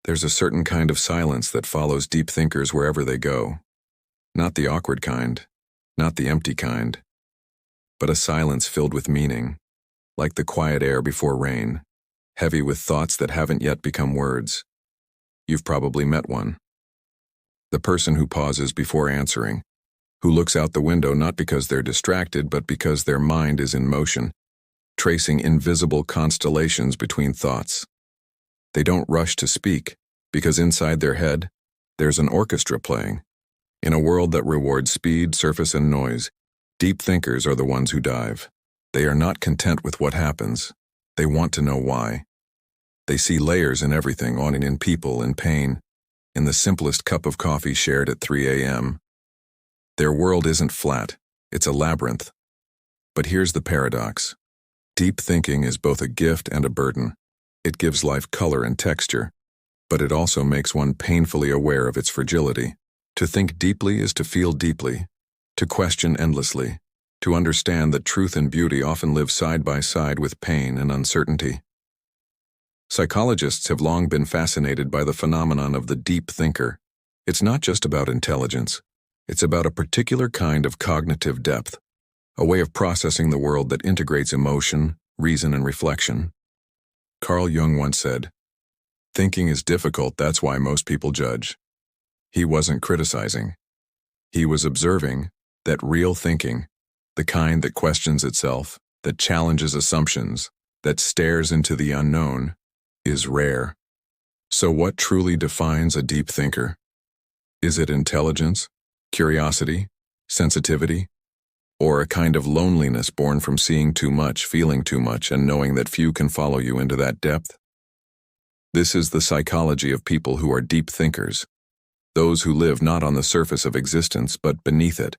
There's a certain kind of silence that follows deep thinkers wherever they go. Not the awkward kind, not the empty kind, but a silence filled with meaning, like the quiet air before rain, heavy with thoughts that haven't yet become words. You've probably met one. The person who pauses before answering, who looks out the window not because they're distracted but because their mind is in motion, tracing invisible constellations between thoughts. They don't rush to speak, because inside their head, there's an orchestra playing. In a world that rewards speed, surface, and noise, deep thinkers are the ones who dive. They are not content with what happens. They want to know why. They see layers in everything, on and in people, in pain, in the simplest cup of coffee shared at 3 a.m. Their world isn't flat, it's a labyrinth. But here's the paradox. Deep thinking is both a gift and a burden. It gives life color and texture, but it also makes one painfully aware of its fragility. To think deeply is to feel deeply, to question endlessly, to understand that truth and beauty often live side by side with pain and uncertainty. Psychologists have long been fascinated by the phenomenon of the deep thinker. It's not just about intelligence. It's about a particular kind of cognitive depth, a way of processing the world that integrates emotion, reason, and reflection. Carl Jung once said, "Thinking is difficult, that's why most people judge." He wasn't criticizing. He was observing that real thinking, the kind that questions itself, that challenges assumptions, that stares into the unknown, is rare. So what truly defines a deep thinker? Is it intelligence, curiosity, sensitivity, or a kind of loneliness born from seeing too much, feeling too much, and knowing that few can follow you into that depth? This is the psychology of people who are deep thinkers, those who live not on the surface of existence but beneath it,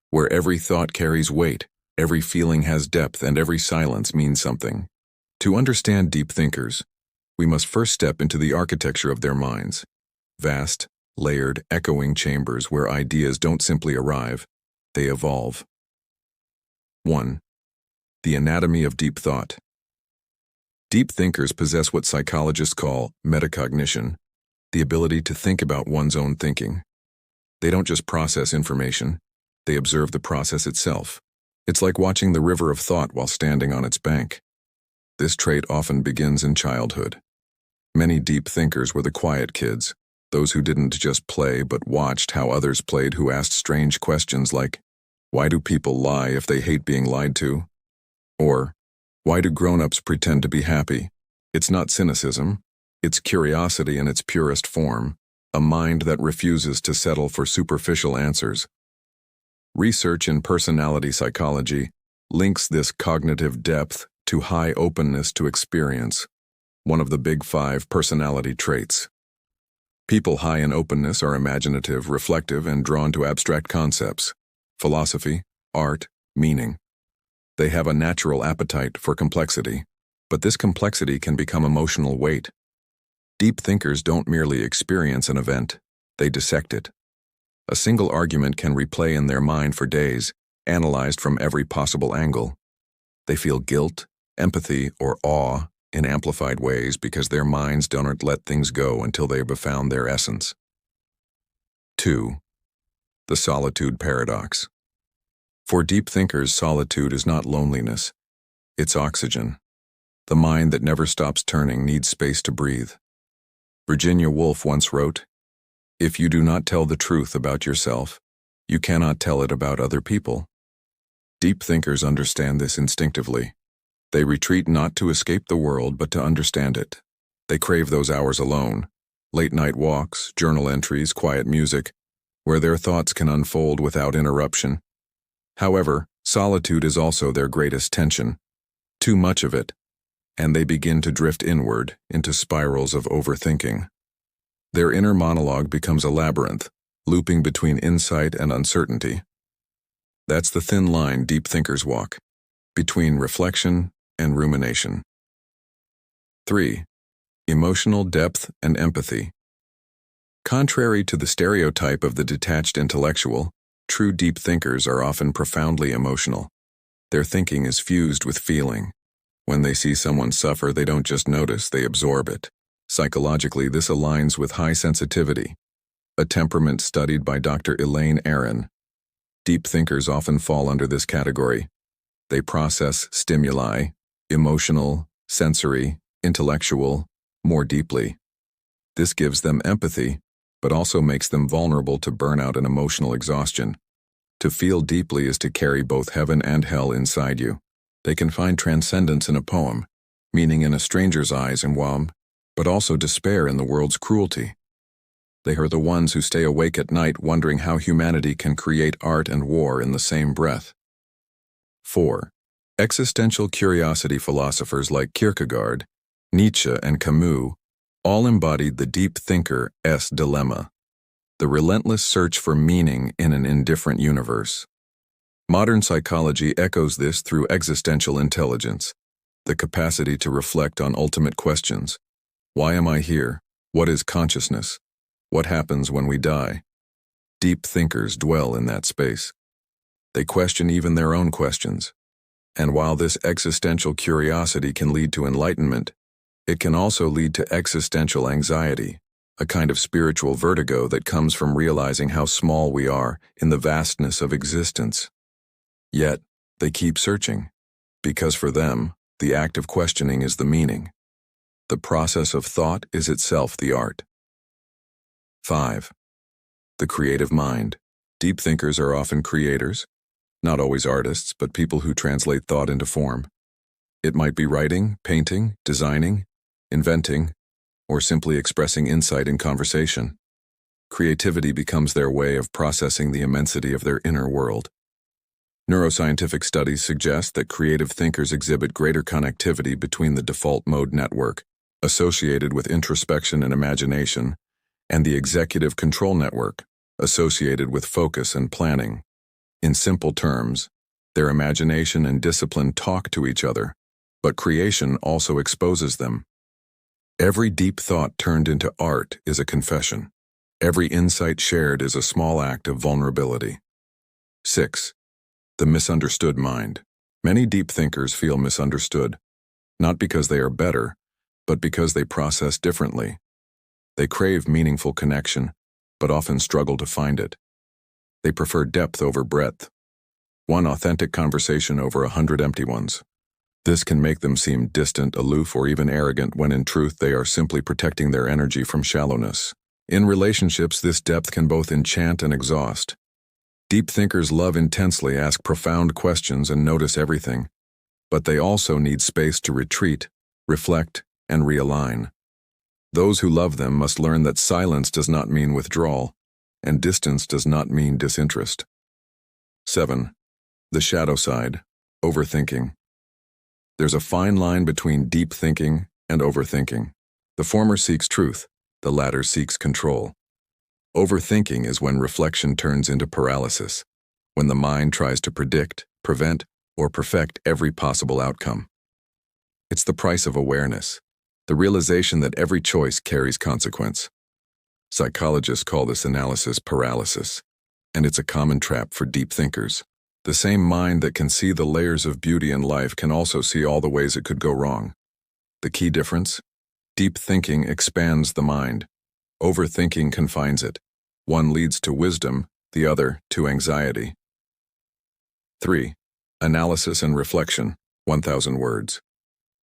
where every thought carries weight, every feeling has depth, and every silence means something. To understand deep thinkers, we must first step into the architecture of their minds, vast, layered, echoing chambers where ideas don't simply arrive, they evolve. 1. The anatomy of deep thought. Deep thinkers possess what psychologists call metacognition, the ability to think about one's own thinking. They don't just process information, they observe the process itself. It's like watching the river of thought while standing on its bank. This trait often begins in childhood. Many deep thinkers were the quiet kids, those who didn't just play but watched how others played, who asked strange questions like, "Why do people lie if they hate being lied to?" Or, "Why do grown-ups pretend to be happy?" It's not cynicism, it's curiosity in its purest form, a mind that refuses to settle for superficial answers. Research in personality psychology links this cognitive depth to high openness to experience, one of the big 5 personality traits. People high in openness are imaginative, reflective, and drawn to abstract concepts, philosophy, art, meaning. They have a natural appetite for complexity, but this complexity can become emotional weight. Deep thinkers don't merely experience an event, they dissect it. A single argument can replay in their mind for days, analyzed from every possible angle. They feel guilt, empathy, or awe in amplified ways because their minds don't let things go until they have found their essence. 2. The solitude paradox. For deep thinkers, solitude is not loneliness, it's oxygen. The mind that never stops turning needs space to breathe. Virginia Woolf once wrote, "If you do not tell the truth about yourself, you cannot tell it about other people." Deep thinkers understand this instinctively. They retreat not to escape the world but to understand it. They crave those hours alone, late-night walks, journal entries, quiet music, where their thoughts can unfold without interruption. However, solitude is also their greatest tension. Too much of it, and they begin to drift inward into spirals of overthinking. Their inner monologue becomes a labyrinth, looping between insight and uncertainty. That's the thin line deep thinkers walk, between reflection and rumination. 3. Emotional depth and empathy. Contrary to the stereotype of the detached intellectual, true deep thinkers are often profoundly emotional. Their thinking is fused with feeling. When they see someone suffer, they don't just notice, they absorb it. Psychologically, this aligns with high sensitivity, a temperament studied by Dr. Elaine Aron. Deep thinkers often fall under this category. They process stimuli, emotional, sensory, intellectual, more deeply. This gives them empathy, but also makes them vulnerable to burnout and emotional exhaustion. To feel deeply is to carry both heaven and hell inside you. They can find transcendence in a poem, meaning in a stranger's eyes and warmth, but also despair in the world's cruelty. They are the ones who stay awake at night wondering how humanity can create art and war in the same breath. 4. Existential curiosity philosophers like Kierkegaard, Nietzsche, and Camus all embodied the deep thinker's dilemma, the relentless search for meaning in an indifferent universe. Modern psychology echoes this through existential intelligence, the capacity to reflect on ultimate questions. Why am I here? What is consciousness? What happens when we die? Deep thinkers dwell in that space. They question even their own questions. And while this existential curiosity can lead to enlightenment, it can also lead to existential anxiety, a kind of spiritual vertigo that comes from realizing how small we are in the vastness of existence. Yet, they keep searching, because for them, the act of questioning is the meaning. The process of thought is itself the art. 5. The creative mind. Deep thinkers are often creators, not always artists, but people who translate thought into form. It might be writing, painting, designing, inventing, or simply expressing insight in conversation. Creativity becomes their way of processing the immensity of their inner world. Neuroscientific studies suggest that creative thinkers exhibit greater connectivity between the default mode network, associated with introspection and imagination, and the executive control network, associated with focus and planning. In simple terms, their imagination and discipline talk to each other, but creation also exposes them. Every deep thought turned into art is a confession. Every insight shared is a small act of vulnerability. 6. The misunderstood mind. Many deep thinkers feel misunderstood, not because they are better, but because they process differently. They crave meaningful connection, but often struggle to find it. They prefer depth over breadth, one authentic conversation over 100 empty ones. This can make them seem distant, aloof, or even arrogant when in truth they are simply protecting their energy from shallowness. In relationships, this depth can both enchant and exhaust. Deep thinkers love intensely, ask profound questions, and notice everything, but they also need space to retreat, reflect, and realign. Those who love them must learn that silence does not mean withdrawal, and distance does not mean disinterest. 7. The shadow side, overthinking. There's a fine line between deep thinking and overthinking. The former seeks truth, the latter seeks control. Overthinking is when reflection turns into paralysis, when the mind tries to predict, prevent, or perfect every possible outcome. It's the price of awareness, the realization that every choice carries consequence. Psychologists call this analysis paralysis, and it's a common trap for deep thinkers. The same mind that can see the layers of beauty in life can also see all the ways it could go wrong. The key difference? Deep thinking expands the mind. Overthinking confines it. One leads to wisdom, the other to anxiety. 3. Analysis and reflection, 1,000 words.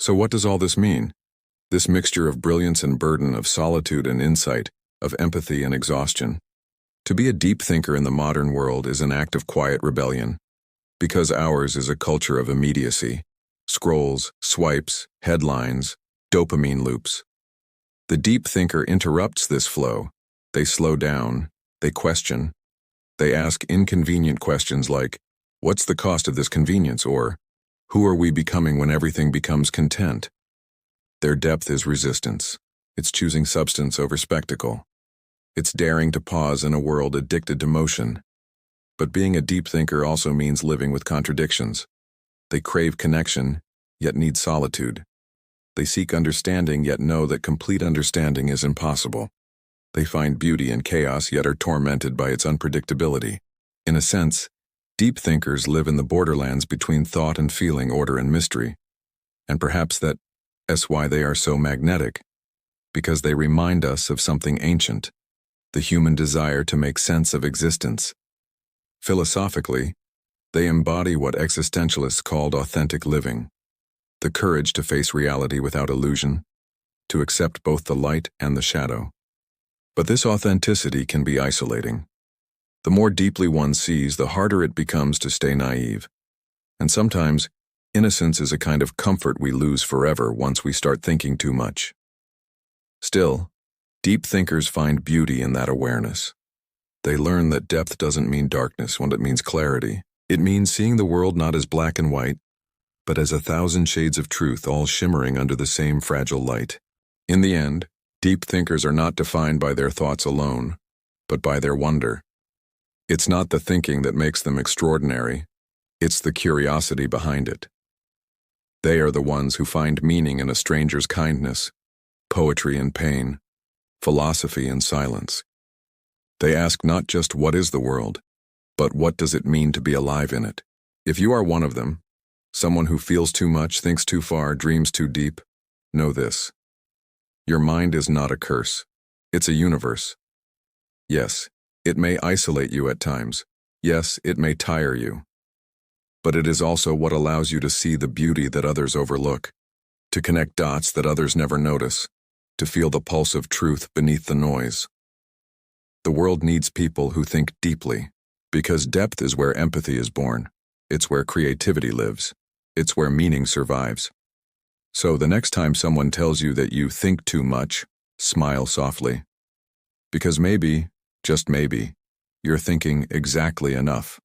So what does all this mean? This mixture of brilliance and burden, of solitude and insight, of empathy and exhaustion. To be a deep thinker in the modern world is an act of quiet rebellion, because ours is a culture of immediacy, scrolls, swipes, headlines, dopamine loops. The deep thinker interrupts this flow. They slow down, they question, they ask inconvenient questions like, what's the cost of this convenience? Or, who are we becoming when everything becomes content? Their depth is resistance. It's choosing substance over spectacle. It's daring to pause in a world addicted to motion. But being a deep thinker also means living with contradictions. They crave connection, yet need solitude. They seek understanding, yet know that complete understanding is impossible. They find beauty in chaos, yet are tormented by its unpredictability. In a sense, deep thinkers live in the borderlands between thought and feeling, order and mystery. And perhaps that's why they are so magnetic. because they remind us of something ancient, the human desire to make sense of existence. Philosophically, they embody what existentialists called authentic living, the courage to face reality without illusion, to accept both the light and the shadow. But this authenticity can be isolating. The more deeply one sees, the harder it becomes to stay naive. And sometimes, innocence is a kind of comfort we lose forever once we start thinking too much. Still, deep thinkers find beauty in that awareness. They learn that depth doesn't mean darkness when it means clarity. It means seeing the world not as black and white, but as 1,000 shades of truth all shimmering under the same fragile light. In the end, deep thinkers are not defined by their thoughts alone, but by their wonder. It's not the thinking that makes them extraordinary, it's the curiosity behind it. They are the ones who find meaning in a stranger's kindness, poetry in pain, philosophy in silence. They ask not just what is the world, but what does it mean to be alive in it? If you are one of them, someone who feels too much, thinks too far, dreams too deep, know this. Your mind is not a curse. It's a universe. Yes, it may isolate you at times. Yes, it may tire you. But it is also what allows you to see the beauty that others overlook, to connect dots that others never notice, to feel the pulse of truth beneath the noise. The world needs people who think deeply, because depth is where empathy is born. It's where creativity lives. It's where meaning survives. So the next time someone tells you that you think too much, smile softly. Because maybe, just maybe, you're thinking exactly enough.